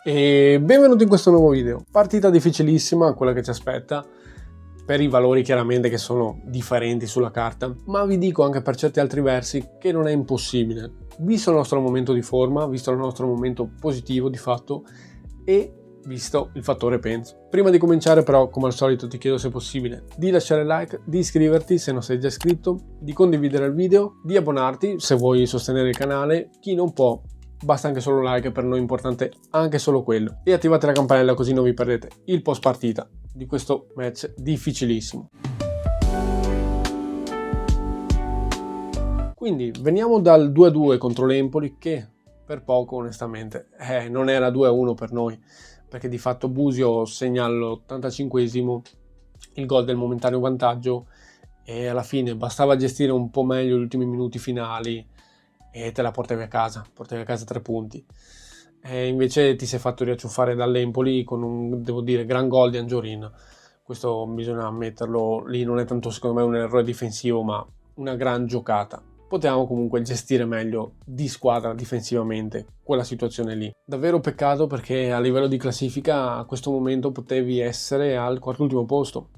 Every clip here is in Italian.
E benvenuti in questo nuovo video. Partita difficilissima, quella che ci aspetta, per i valori chiaramente che sono differenti sulla carta, ma vi dico anche per certi altri versi che non è impossibile, visto il nostro momento di forma, visto il nostro momento positivo di fatto e visto il fattore penso. Prima di cominciare però, come al solito, ti chiedo se è possibile di lasciare like, di iscriverti se non sei già iscritto, di condividere il video, di abbonarti se vuoi sostenere il canale. Chi non può, basta anche solo un like, per noi è importante anche solo quello, e attivate la campanella così non vi perdete il post partita di questo match difficilissimo. Quindi veniamo dal 2-2 contro l'Empoli, che per poco onestamente non era 2-1 per noi, perché di fatto Busio segna all'85esimo il gol del momentaneo vantaggio e alla fine bastava gestire un po' meglio gli ultimi minuti finali e te la portavi a casa 3 punti. E invece ti sei fatto riacciuffare dall'Empoli con un, devo dire, gran gol di Angiorin. Questo bisogna ammetterlo, lì non è tanto secondo me un errore difensivo ma una gran giocata. Potevamo comunque gestire meglio di squadra difensivamente quella situazione lì. Davvero peccato, perché a livello di classifica a questo momento potevi essere al quart'ultimo posto.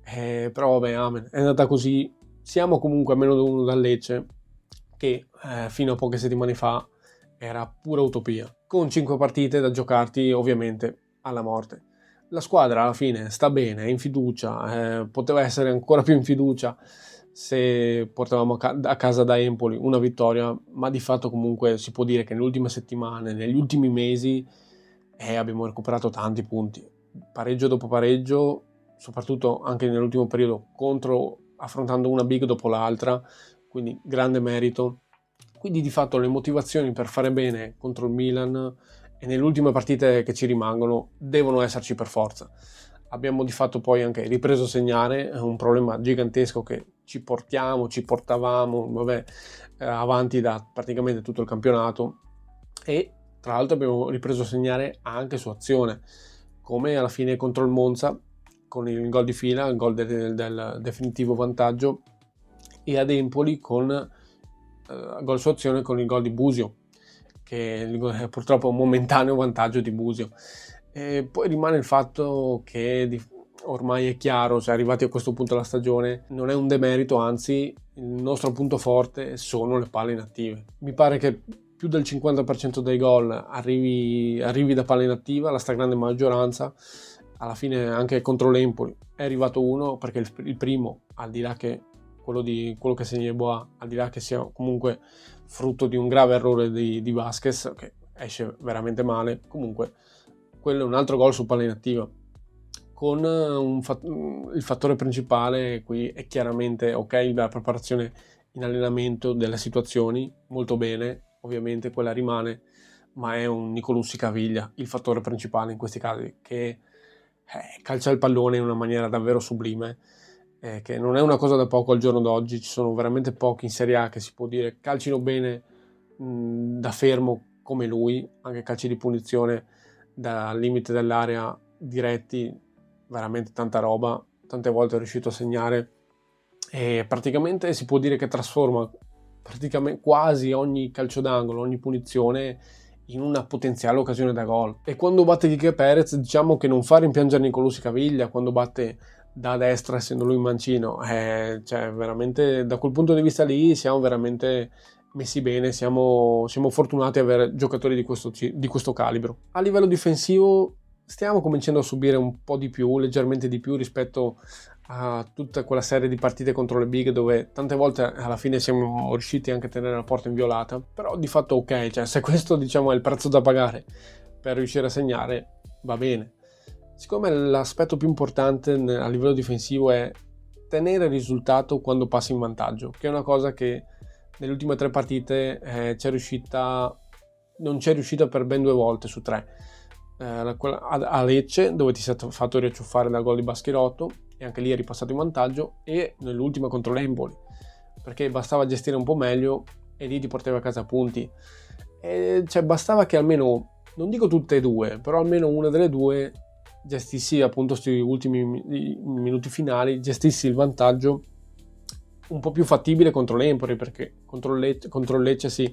Però vabbè, amen, è andata così. Siamo comunque a -1 dal Lecce, che fino a poche settimane fa era pura utopia, con 5 partite da giocarti ovviamente alla morte. La squadra alla fine sta bene, è in fiducia, poteva essere ancora più in fiducia se portavamo a casa da Empoli una vittoria, ma di fatto comunque si può dire che nelle ultime settimane, negli ultimi mesi abbiamo recuperato tanti punti, pareggio dopo pareggio, soprattutto anche nell'ultimo periodo, affrontando una big dopo l'altra, quindi grande merito. Quindi di fatto le motivazioni per fare bene contro il Milan e nelle ultime partite che ci rimangono devono esserci per forza. Abbiamo di fatto poi anche ripreso a segnare, è un problema gigantesco che ci portavamo avanti da praticamente tutto il campionato, e tra l'altro abbiamo ripreso a segnare anche su azione, come alla fine contro il Monza con il gol di fila, il gol del definitivo vantaggio, e ad Empoli con gol su azione con il gol di Busio, che è purtroppo un momentaneo vantaggio di Busio. E poi rimane il fatto che ormai è chiaro, cioè arrivati a questo punto della stagione, non è un demerito, anzi il nostro punto forte sono le palle inattive. Mi pare che più del 50% dei gol arrivi da palla inattiva, la stragrande maggioranza. Alla fine anche contro l'Empoli è arrivato uno, perché il primo, al di là che quello che segna Boa, al di là che sia comunque frutto di un grave errore di Vasquez, che esce veramente male, comunque quello è un altro gol su palla inattiva. Con il fattore principale qui è chiaramente la preparazione in allenamento delle situazioni, molto bene, ovviamente quella rimane, ma è un Nicolussi Caviglia il fattore principale in questi casi, che calcia il pallone in una maniera davvero sublime, che non è una cosa da poco al giorno d'oggi. Ci sono veramente pochi in Serie A che si può dire calcino bene da fermo come lui, anche calci di punizione dal limite dell'area diretti, veramente tanta roba, tante volte è riuscito a segnare, e praticamente si può dire che trasforma praticamente quasi ogni calcio d'angolo, ogni punizione in una potenziale occasione da gol. E quando batte Quique Perez, diciamo che non fa rimpiangere Nicolussi Caviglia quando batte da destra, essendo lui mancino, cioè veramente da quel punto di vista lì siamo veramente messi bene, siamo fortunati ad avere giocatori di questo calibro. A livello difensivo stiamo cominciando a subire un po' di più, leggermente di più rispetto a tutta quella serie di partite contro le big, dove tante volte alla fine siamo riusciti anche a tenere la porta inviolata. Però di fatto ok, cioè se questo diciamo è il prezzo da pagare per riuscire a segnare, va bene. Secondo me l'aspetto più importante a livello difensivo è tenere il risultato quando passi in vantaggio, che è una cosa che nelle ultime 3 partite non c'è riuscita per ben 2 volte su 3. A Lecce, dove ti sei fatto riacciuffare dal gol di Baschirotto e anche lì eri passato in vantaggio, e nell'ultima contro l'Empoli, perché bastava gestire un po' meglio e lì ti portavi a casa punti. E cioè bastava che almeno, non dico tutte e due, però almeno una delle due gestissi appunto questi ultimi minuti finali, gestissi il vantaggio un po' più fattibile contro l'Empoli, perché contro il Lecce sì,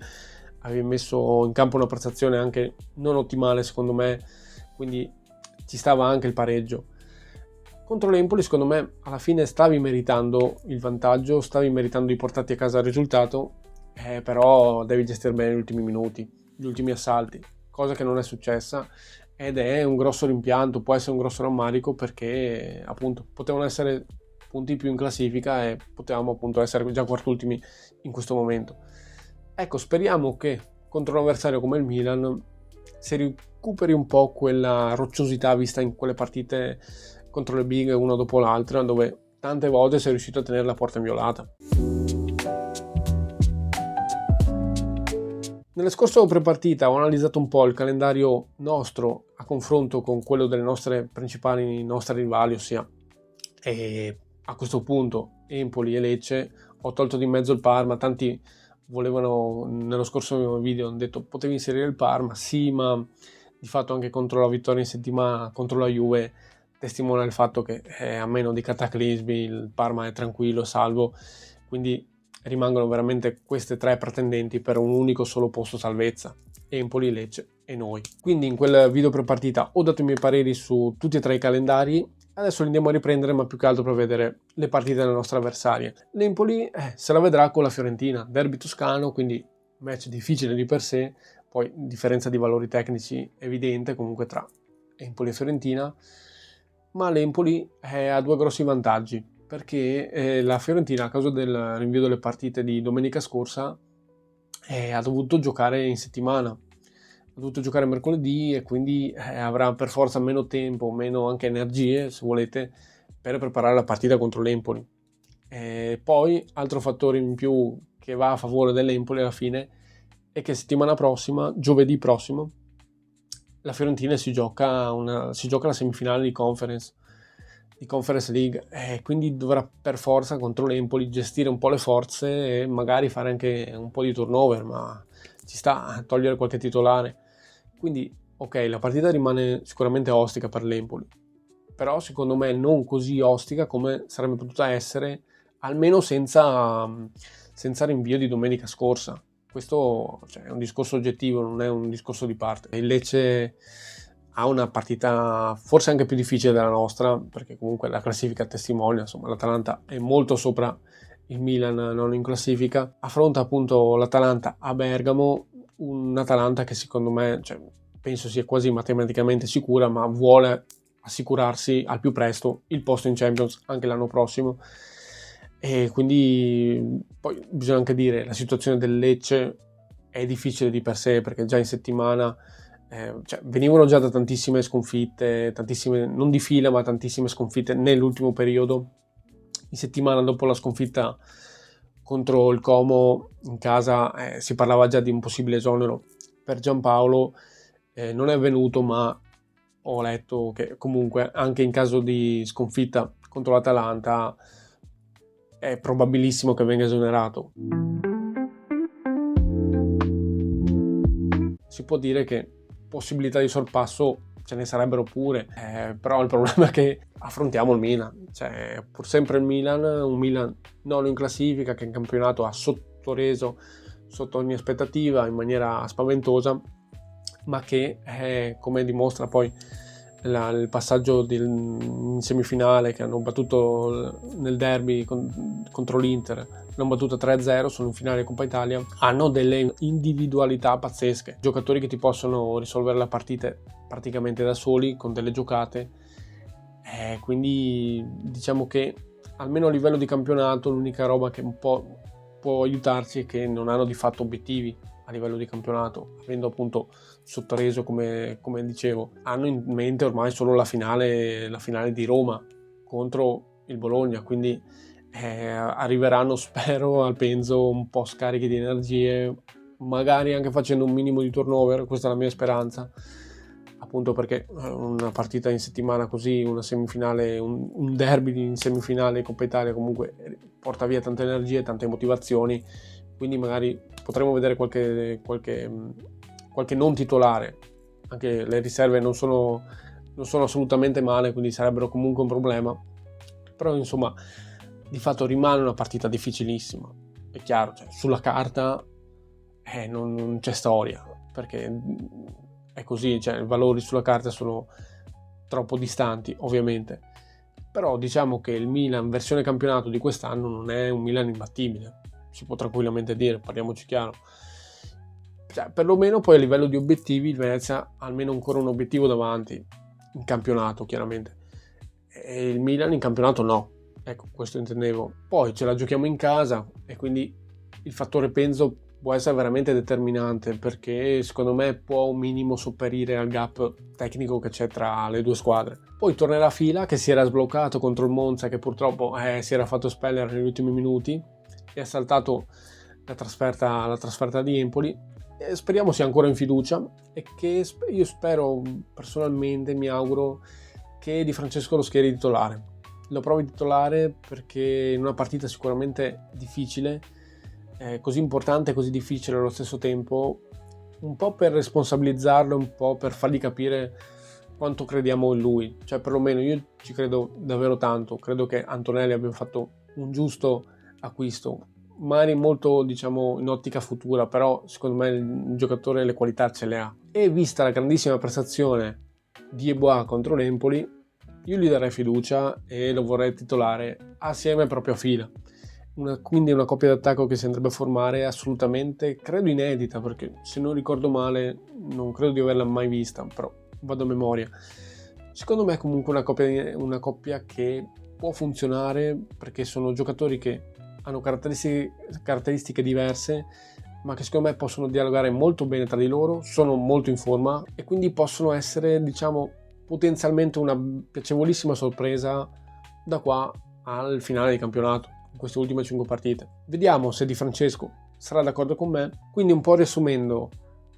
avevi messo in campo una prestazione anche non ottimale secondo me, quindi ci stava anche il pareggio. Contro l'Empoli secondo me alla fine stavi meritando il vantaggio, stavi meritando di portarti a casa il risultato, però devi gestire bene gli ultimi minuti, gli ultimi assalti, cosa che non è successa ed è un grosso rimpianto, può essere un grosso rammarico perché appunto potevano essere punti più in classifica e potevamo appunto essere già quartultimi in questo momento. Ecco, speriamo che contro un avversario come il Milan si recuperi un po' quella rocciosità vista in quelle partite contro le big una dopo l'altra, dove tante volte sei riuscito a tenere la porta inviolata. Nelle scorse prepartita ho analizzato un po' il calendario nostro a confronto con quello delle nostre principali rivali, ossia a questo punto Empoli e Lecce. Ho tolto di mezzo il Parma, tanti volevano, nello scorso video hanno detto potevi inserire il Parma, sì, ma di fatto anche contro la vittoria in settimana contro la Juve testimonia il fatto che a meno di cataclismi il Parma è tranquillo, salvo, quindi rimangono veramente queste tre pretendenti per un unico solo posto salvezza: Empoli, Lecce e noi. Quindi in quel video prepartita ho dato i miei pareri su tutti e tre i calendari. Adesso li andiamo a riprendere, ma più che altro per vedere le partite delle nostre avversarie. L'Empoli se la vedrà con la Fiorentina, derby toscano, quindi match difficile di per sé, poi differenza di valori tecnici evidente comunque tra Empoli e Fiorentina, ma l'Empoli ha due grossi vantaggi, perché la Fiorentina, a causa del rinvio delle partite di domenica scorsa, ha dovuto giocare in settimana, ha dovuto giocare mercoledì e quindi avrà per forza meno tempo, meno anche energie, se volete, per preparare la partita contro l'Empoli. Poi, altro fattore in più che va a favore dell'Empoli alla fine è che settimana prossima, giovedì prossimo, la Fiorentina si gioca la semifinale di Conference League, e quindi dovrà per forza contro l'Empoli gestire un po' le forze e magari fare anche un po' di turnover, ma ci sta a togliere qualche titolare. Quindi ok, la partita rimane sicuramente ostica per l'Empoli, però secondo me non così ostica come sarebbe potuta essere, almeno senza rinvio di domenica scorsa. Questo è un discorso oggettivo, non è un discorso di parte. Il Lecce ha una partita forse anche più difficile della nostra, perché comunque la classifica testimonia, insomma l'Atalanta è molto sopra il Milan non in classifica, affronta appunto l'Atalanta a Bergamo, un'Atalanta che secondo me, penso sia quasi matematicamente sicura, ma vuole assicurarsi al più presto il posto in Champions anche l'anno prossimo. E quindi poi bisogna anche dire la situazione del Lecce è difficile di per sé, perché già in settimana venivano già da tantissime sconfitte, tantissime, non di fila ma tantissime sconfitte nell'ultimo periodo. In settimana dopo la sconfitta contro il Como in casa si parlava già di un possibile esonero per Giampaolo, non è avvenuto, ma ho letto che comunque anche in caso di sconfitta contro l'Atalanta è probabilissimo che venga esonerato. Si può dire che possibilità di sorpasso ce ne sarebbero pure, però il problema è che affrontiamo il Milan, pur sempre il Milan, un Milan nono in classifica che in campionato ha sottoreso sotto ogni aspettativa in maniera spaventosa, ma che come dimostra poi il passaggio in semifinale, che hanno battuto nel derby contro l'Inter, l'hanno battuta 3-0, sono in finale Coppa Italia, hanno delle individualità pazzesche, giocatori che ti possono risolvere la partita praticamente da soli con delle giocate, quindi diciamo che almeno a livello di campionato l'unica roba che un po' può aiutarci è che non hanno di fatto obiettivi a livello di campionato, avendo appunto sottoreso come dicevo. Hanno in mente ormai solo la finale di Roma contro il Bologna, quindi arriveranno, spero, al Penzo un po' scarichi di energie, magari anche facendo un minimo di turnover. Questa è la mia speranza, appunto perché una partita in settimana così, una semifinale, un derby in semifinale Coppa Italia comunque porta via tante energie, tante motivazioni, quindi magari potremo vedere qualche non titolare. Anche le riserve non sono assolutamente male, quindi sarebbero comunque un problema, però insomma di fatto rimane una partita difficilissima. È chiaro, sulla carta non c'è storia, perché è così, cioè i valori sulla carta sono troppo distanti, ovviamente. Però diciamo che il Milan versione campionato di quest'anno non è un Milan imbattibile, si può tranquillamente dire, parliamoci chiaro. Cioè, perlomeno poi a livello di obiettivi il Venezia ha almeno ancora un obiettivo davanti, in campionato chiaramente, e il Milan in campionato no, ecco, questo intendevo. Poi ce la giochiamo in casa e quindi il fattore Penzo può essere veramente determinante, perché secondo me può un minimo sopperire al gap tecnico che c'è tra le due squadre. Poi tornerà Fila, che si era sbloccato contro il Monza, che purtroppo si era fatto espellere negli ultimi minuti e ha saltato la trasferta di Empoli. E speriamo sia ancora in fiducia e che io spero, personalmente mi auguro che Di Francesco lo schieri titolare. Lo provi titolare perché in una partita sicuramente difficile, così importante e così difficile allo stesso tempo, un po' per responsabilizzarlo, un po' per fargli capire quanto crediamo in lui. Cioè, perlomeno io ci credo davvero tanto. Credo che Antonelli abbia fatto un giusto acquisto, magari molto, diciamo, in ottica futura, però secondo me il giocatore le qualità ce le ha. E vista la grandissima prestazione di Yeboah contro l'Empoli, io gli darei fiducia e lo vorrei titolare assieme proprio a Fila. Quindi una coppia d'attacco che si andrebbe a formare assolutamente, credo inedita, perché se non ricordo male non credo di averla mai vista, però vado a memoria. Secondo me è comunque una coppia che può funzionare, perché sono giocatori che hanno caratteristiche diverse, ma che secondo me possono dialogare molto bene tra di loro, sono molto in forma e quindi possono essere, diciamo, potenzialmente una piacevolissima sorpresa da qua al finale di campionato, in queste ultime 5 partite. Vediamo se Di Francesco sarà d'accordo con me. Quindi, un po' riassumendo,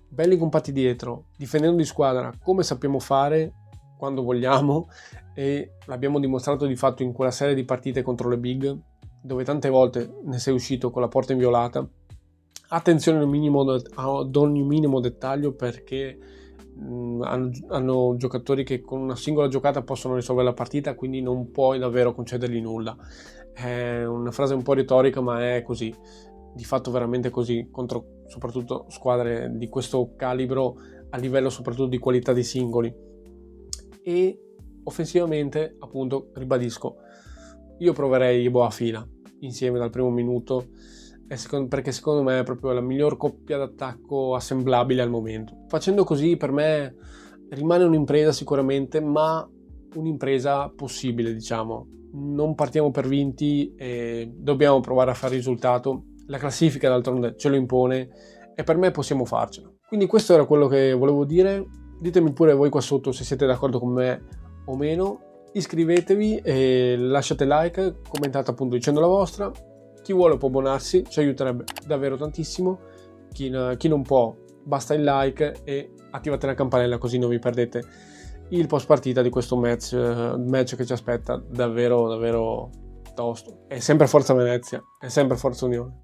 belli compatti dietro, difendendo di squadra come sappiamo fare quando vogliamo, e l'abbiamo dimostrato di fatto in quella serie di partite contro le big, dove tante volte ne sei uscito con la porta inviolata. Attenzione ad ogni minimo dettaglio, perché hanno giocatori che con una singola giocata possono risolvere la partita, quindi non puoi davvero concedergli nulla. È una frase un po' retorica, ma è così, di fatto veramente così, contro soprattutto squadre di questo calibro, a livello soprattutto di qualità di singoli. E offensivamente, appunto, ribadisco, io proverei Yeboah a Fila insieme dal primo minuto, perché secondo me è proprio la miglior coppia d'attacco assemblabile al momento. Facendo così, per me rimane un'impresa sicuramente, ma un'impresa possibile, diciamo. Non partiamo per vinti e dobbiamo provare a fare risultato. La classifica d'altronde ce lo impone e per me possiamo farcela. Quindi questo era quello che volevo dire. Ditemi pure voi qua sotto se siete d'accordo con me o meno. Iscrivetevi e lasciate like, commentate appunto dicendo la vostra. Chi vuole può abbonarsi, ci aiuterebbe davvero tantissimo. Chi non può, basta il like e attivate la campanella, così non vi perdete il post partita di questo match che ci aspetta davvero davvero tosto. È sempre Forza Venezia, è sempre Forza Unione.